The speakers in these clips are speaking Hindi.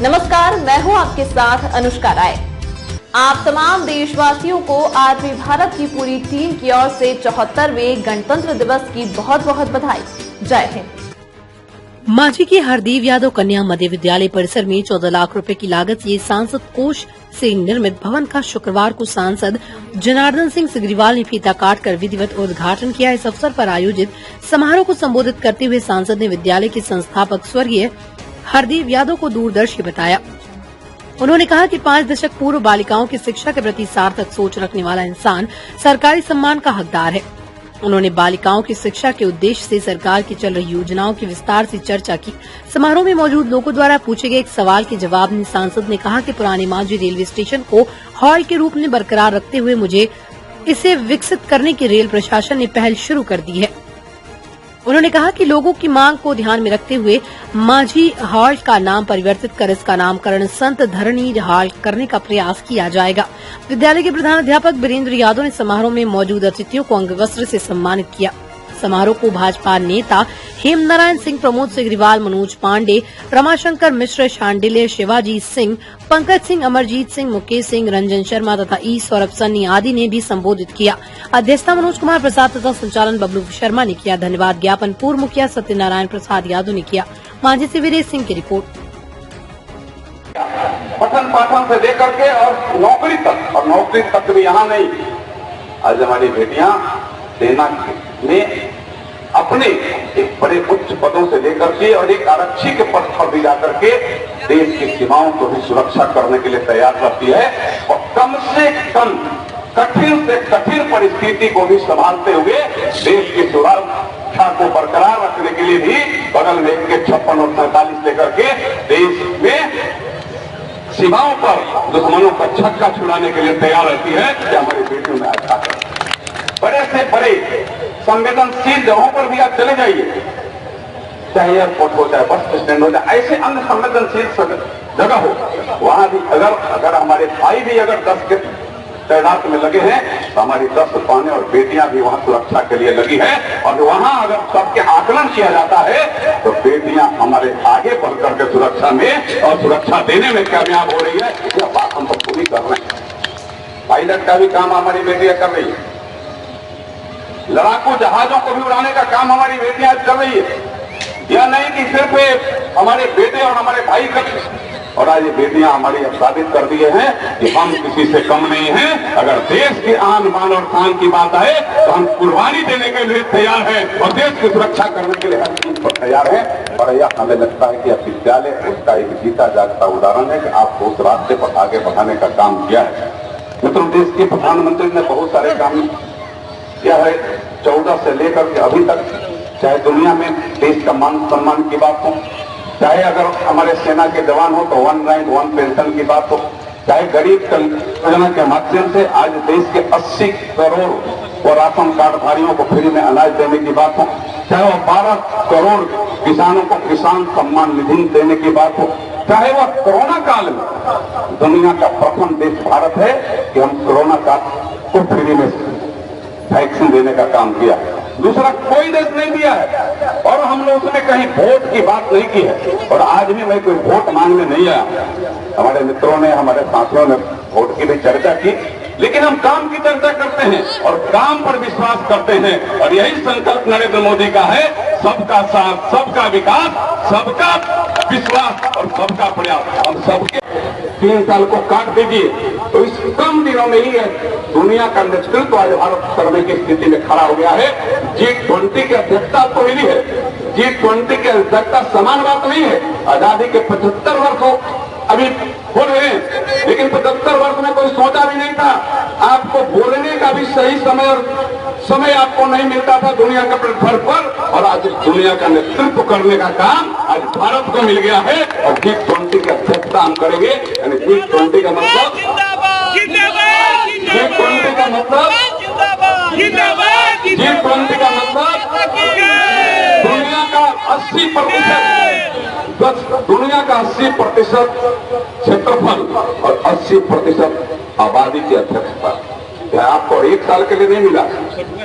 नमस्कार, मैं हूं आपके साथ अनुष्का राय। आप तमाम देशवासियों को आरपी भारत की पूरी टीम की ओर से 74वें गणतंत्र दिवस की बहुत बहुत बधाई। जय हिंद। मांझी की हरदीप यादव कन्या मध्य विद्यालय परिसर में 14 लाख रुपए की लागत से सांसद कोष से निर्मित भवन का शुक्रवार को सांसद जनार्दन सिंह सिग्रीवाल ने फीता काटकर विधिवत उद्घाटन किया। इस अवसर पर आयोजित समारोह को संबोधित करते हुए सांसद ने विद्यालय के संस्थापक स्वर्गीय हरदीप यादव को दूरदर्शी बताया। उन्होंने कहा कि 5 दशक पूर्व बालिकाओं की शिक्षा के प्रति सार्थक सोच रखने वाला इंसान सरकारी सम्मान का हकदार है। उन्होंने बालिकाओं की शिक्षा के उद्देश्य से सरकार की चल रही योजनाओं की विस्तार से चर्चा की। समारोह में मौजूद लोगों द्वारा पूछे गए एक सवाल के जवाब में सांसद ने कहा कि पुराने मांझी रेलवे स्टेशन को हॉल के रूप में बरकरार रखते हुए मुझे इसे विकसित करने की रेल प्रशासन ने पहल शुरू कर दी है। उन्होंने कहा कि लोगों की मांग को ध्यान में रखते हुए मांझी हॉल का नाम परिवर्तित कर इसका नामकरण संत धरणी हॉल करने का प्रयास किया जाएगा। विद्यालय के प्रधानाध्यापक वीरेंद्र यादव ने समारोह में मौजूद अतिथियों को अंगवस्त्र से सम्मानित किया। समारोह को भाजपा नेता हेमनारायण सिंह, प्रमोद सिग्रीवाल, मनोज पांडे, रमाशंकर मिश्र, शांडिल्य, शिवाजी सिंह, पंकज सिंह, अमरजीत सिंह, मुकेश सिंह, रंजन शर्मा तथा ई सौरभ सन्नी आदि ने भी संबोधित किया। अध्यक्षता मनोज कुमार प्रसाद तथा संचालन बबलू शर्मा ने किया। धन्यवाद ज्ञापन पूर्व मुखिया सत्यनारायण प्रसाद यादव ने किया। मांझी से वीरेश सिंह की रिपोर्ट। पठन पाठन से लेकर के और नौकरी तक भी यहाँ नहीं। आज हमारी बेटियां सेना में अपने एक बड़े उच्च पदों से लेकर के और एक आरक्षी के पद पर भी जाकर के देश की सीमाओं को भी सुरक्षा करने के लिए तैयार रहती है और कम से कम कठिन से कठिन परिस्थिति को भी संभालते हुए देश की सुरक्षा को बरकरार रखने के लिए भी बगल में के 56 और 47 लेकर के देश में सीमाओं पर दुश्मनों का छक्का छुड़ाने के लिए तैयार रहती है। कि हमारी बेटियों में अच्छा है। बड़े से बड़े संवेदनशील जगहों पर भी आप चले जाइए, चाहे एयरपोर्ट हो, चाहे बस स्टैंड हो, चाहे ऐसे अन्य संवेदनशील जगह हो, वहां भी अगर हमारे भाई भी अगर 10 के तैनात में लगे हैं तो हमारी 10 पाने और बेटियां भी वहां सुरक्षा के लिए लगी है। और वहां अगर सबके आकलन किया जाता है तो बेटियां हमारे आगे बढ़ करके सुरक्षा में और सुरक्षा देने में कामयाब हो रही है। यह बात हम सब पूरी कर रहे हैं। पायलट का भी काम हमारी बेटियां कर रही है। लड़ाकू जहाजों को भी उड़ाने का काम हमारी बेटियां आज कर रही है। यह नहीं कि सिर्फ हमारे बेटे और हमारे भाई कर, और आज ये बेटियां हमारी अब साबित कर दिए हैं कि हम किसी से कम नहीं हैं। अगर देश के आन बान और शान की बात है तो हम कुर्बानी देने के लिए तैयार हैं और देश की सुरक्षा करने के लिए हर चीज पर तैयार हैं। और यह हमें लगता है कि अब विद्यालय उसका एक जीता जागता उदाहरण है कि आपको उस रास्ते पर आगे बढ़ाने का काम किया है। मित्रों, देश के प्रधानमंत्री ने बहुत सारे काम किया है 14 से लेकर के अभी तक, चाहे दुनिया में देश का मान सम्मान की बात हो, चाहे अगर हमारे सेना के जवान हो तो 1 रैंक 1 पेंशन की बात हो, चाहे गरीब कल्याण के माध्यम से आज देश के 80 करोड़ और राशन कार्डधारियों को फ्री में अनाज देने की बात हो, चाहे वो 12 करोड़ किसानों को किसान सम्मान निधि देने की बात हो, चाहे वह कोरोना काल में दुनिया का प्रथम देश भारत है कि हम कोरोना काल को फ्री में वैक्सीन देने का काम किया। दूसरा कोई देश नहीं दिया है और हमने उसमें कहीं वोट की बात नहीं की है। और आज भी मैं कोई वोट मांगने नहीं आया। हमारे मित्रों ने, हमारे साथियों ने वोट की भी चर्चा की, लेकिन हम काम की चर्चा करते हैं और काम पर विश्वास करते हैं। और यही संकल्प नरेंद्र मोदी का है, सबका साथ, सबका विकास, सबका विश्वास और सबका प्रयास। हम सबके 3 साल को काट दीजिए तो इस कम दिनों में ही दुनिया का नेतृत्व आज भारत करने की स्थिति में खड़ा हो गया है। G20 की अध्यक्षता तो मिली है। G20 की अध्यक्षता समान बात नहीं है। आजादी के 75 वर्ष अभी हो रहे हैं, लेकिन 75 वर्ष में कोई सोचा भी नहीं था। आपको बोलने का भी सही समय आपको नहीं मिलता था दुनिया के प्लेटफॉर्म पर। और आज इस दुनिया का नेतृत्व करने का काम आज भारत को मिल गया है और G20 की अध्यक्षता हम करेंगे। यानी G20 का मतलब G20 का मतलब G20 का मतलब दुनिया का 80% दुनिया का 80% क्षेत्रफल और 80% आबादी की अध्यक्षता। आपको 1 साल के लिए नहीं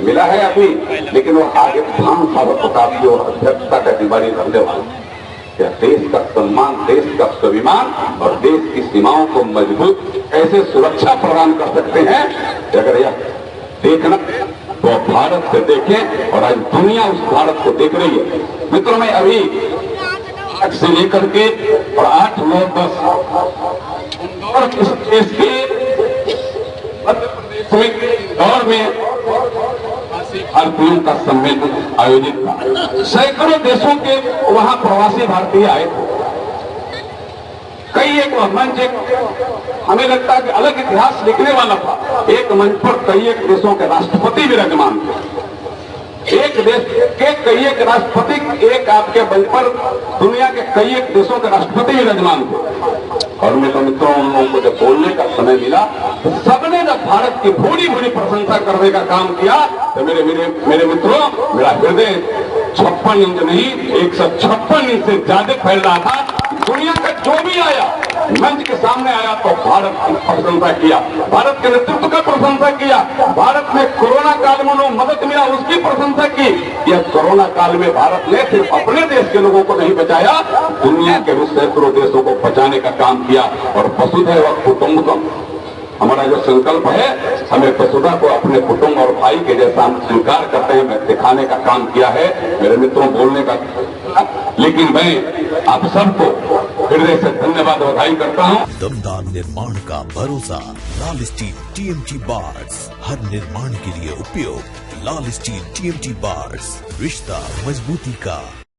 मिला है अभी, लेकिन वो आगे 5 साल प्रताप की और अध्यक्षता का जिम्मेदारी करने वाले। क्या देश का सम्मान, देश का स्वाभिमान और देश की सीमाओं को मजबूत कैसे सुरक्षा प्रदान कर सकते हैं, अगर यह देखना तो भारत से देखें। और आज दुनिया उस भारत को देख रही है। मित्रों, मैं अभी 8 से लेकर के और 8, 9, 10 और इस देश के मध्य प्रदेश में इंदौर में भारतीयों का सम्मेलन आयोजित था। सैकड़ों देशों के वहां प्रवासी भारतीय आए थे। कई एक मंच, हमें लगता है कि अलग इतिहास लिखने वाला था। एक मंच पर कई एक देशों के राष्ट्रपति विराजमान थे। एक देश के कई एक राष्ट्रपति, एक आपके मंच पर दुनिया के कई एक देशों के राष्ट्रपति विराजमान थे। और मैं तो मित्रों, उन लोगों को जब बोलने का समय मिला तो सबने जब भारत की भूरी भूरी प्रशंसा करने का काम किया तो मेरे मित्रों, मेरा हृदय 56 इंच नहीं 156 इंच से ज्यादा फैल रहा था। दुनिया का जो भी आया मंच के सामने आया तो भारत की प्रशंसा किया, भारत के नेतृत्व का प्रशंसा किया, भारत में कोरोना काल में उन्हें मदद मिला उसकी प्रशंसा की। यह कोरोना काल में भारत ने सिर्फ अपने देश के लोगों को नहीं बचाया, दुनिया के भी सैकड़ों देशों को बचाने का काम किया। और वसुधैव कुटुंबकम हमारा जो संकल्प है, हमें वसुधा को अपने कुटुंब और भाई के जैसा हम स्वीकार करते हैं, मैं दिखाने का काम किया है। मेरे मित्रों, बोलने का, लेकिन मैं आप सबको हृदय से धन्यवाद बधाई करता हूँ। दमदार निर्माण का भरोसा लाल स्टील TMT बार्स, हर निर्माण के लिए उपयोग। लाल स्टील TMT बार्स, रिश्ता मजबूती का।